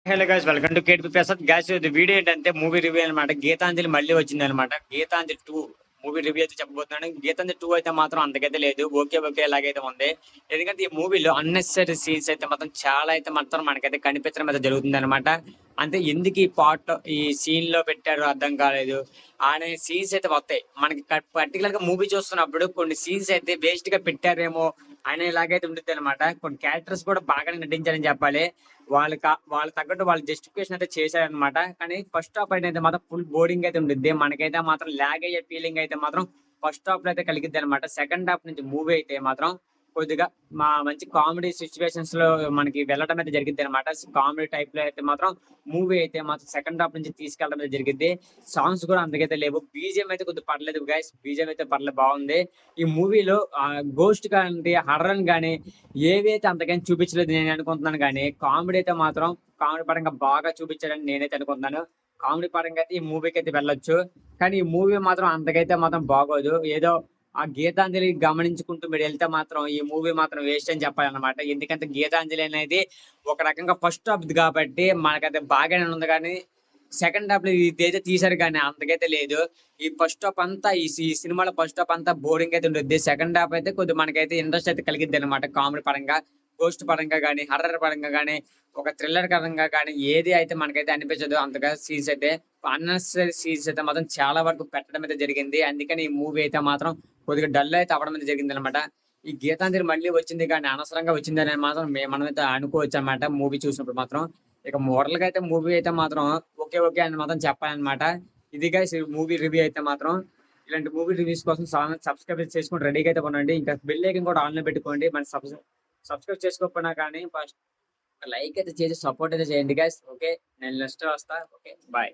Hello guys, welcome to KTP Prasad. Guys ఇది video ఏంటంటే movie review అనమాట. గీతాంజలి మళ్ళీ వచ్చింది అనమాట. గీతాంజలి 2 మూవీ రివ్యూ అయితే చెప్పబోతున్నాను. గీతాంజలి 2 అయితే మాత్రం అంతకైతే లేదు, ఓకే ఓకే ఇలాగైతే ఉంది. ఎందుకంటే ఈ మూవీలో అన్నెసరీ సీన్స్ అయితే మాత్రం చాలా అయితే మాత్రం మనకైతే కనిపించడం అయితే జరుగుతుంది అనమాట. అంటే ఎందుకు ఈ పార్ట్ ఈ సీన్ లో పెట్టారు అర్థం కాలేదు అనే సీన్స్ అయితే వస్తాయి మనకి. పర్టికులర్ గా మూవీ చూస్తున్నప్పుడు కొన్ని సీన్స్ అయితే వేస్ట్ గా పెట్టారేమో అనేలాగైతే ఉంటుంది అనమాట. కొన్ని క్యారెక్టర్స్ కూడా బాగానే నటించారని చెప్పాలి. వాళ్ళ తగ్గట్టు వాళ్ళు జస్టిఫికేషన్ అయితే చేశారనమాట. కానీ ఫస్ట్ హాఫ్ అయితే మాత్రం ఫుల్ బోరింగ్ అయితే ఉంటుంది. మనకైతే మాత్రం లాగ్ అయ్యే ఫీలింగ్ అయితే మాత్రం ఫస్ట్ హాఫ్ లో అయితే కలిగిద్ది అనమాట. సెకండ్ హాఫ్ నుంచి మూవీ అయితే మాత్రం కొద్దిగా మంచి కామెడీ సిచ్యువేషన్స్ లో మనకి వెళ్ళడం అయితే జరిగింది అనమాట. కామెడీ టైప్ లో అయితే మాత్రం మూవీ అయితే మాత్రం సెకండ్ హాఫ్ నుంచి తీసుకెళ్ళడం అయితే జరిగింది. సాంగ్స్ కూడా అంతకైతే లేవు. బీజిఎం అయితే కొద్దిగా పర్లేదు గైస్, బీజిఎం అయితే పర్లేదు, బాగుంది. ఈ మూవీలో గోస్ట్ కానీ హర్రర్ కానీ ఏవి అయితే అంతకైనా చూపించలేదు నేను అనుకుంటున్నాను. కానీ కామెడీ అయితే మాత్రం కామెడీ పరంగా బాగా చూపించాడని నేనైతే అనుకుంటున్నాను. కామెడీ పరంగా అయితే ఈ మూవీకి అయితే వెళ్ళొచ్చు. కానీ ఈ మూవీ మాత్రం అంతకైతే మాత్రం బాగోదు. ఏదో ఆ గీతాంజలి గమనించుకుంటూ మీరు వెళ్తే మాత్రం ఈ మూవీ మాత్రం వేస్ట్ అని చెప్పాలన్నమాట. ఎందుకంటే గీతాంజలి అనేది ఒక రకంగా ఫస్ట్ హాఫ్ కాబట్టి మనకైతే బాగానే ఉంది. కానీ సెకండ్ హాఫ్ లో ఇదైతే తీశారు కానీ అంతకైతే లేదు. ఈ ఫస్ట్ హాఫ్ అంతా ఈ సినిమాలో ఫస్ట్ హాఫ్ అంతా బోరింగ్ అయితే ఉంటుంది. సెకండ్ హాఫ్ అయితే కొద్దిగా మనకైతే ఇంట్రెస్ట్ అయితే కలిగిద్ది అనమాట. కామెడీ పరంగా, గోస్ట్ పరంగా కానీ, హర్రర్ పరంగా కానీ, ఒక థ్రిల్లర్ పరంగా కానీ ఏది అయితే మనకైతే అనిపించదు అంతగా. సీన్స్ అయితే అన్నెసరీ సీన్స్ అయితే మాత్రం చాలా వరకు పెట్టడం అయితే జరిగింది. అందుకని ఈ మూవీ అయితే మాత్రం కొద్దిగా డల్ అయితే అవ్వడం అయితే జరిగింది అనమాట. ఈ గీతాంజలి మళ్ళీ వచ్చింది కానీ అనవసరంగా వచ్చింది అని మాత్రం మనమైతే అనుకోవచ్చు అనమాట మూవీ చూసినప్పుడు మాత్రం. ఇక మోడల్ గా అయితే మూవీ అయితే మాత్రం ఓకే ఓకే అని మాత్రం చెప్పాలన్నమాట. ఇది గైస్ మూవీ రివ్యూ అయితే మాత్రం. ఇలాంటి మూవీ రివ్యూస్ కోసం సబ్స్క్రైబ్ చేసుకుని రెడీగా అయితే కొనండి. ఇంకా బెల్ ఐకాన్ కూడా ఆన్ లో పెట్టుకోండి. మన సబ్స్క్రైబ్ చేసుకోకపోయినా కానీ ఫస్ట్ లైక్ అయితే చేసి సపోర్ట్ అయితే చేయండి గైస్. ఓకే, నేను నెక్స్ట్ వస్తా. Okay, bye.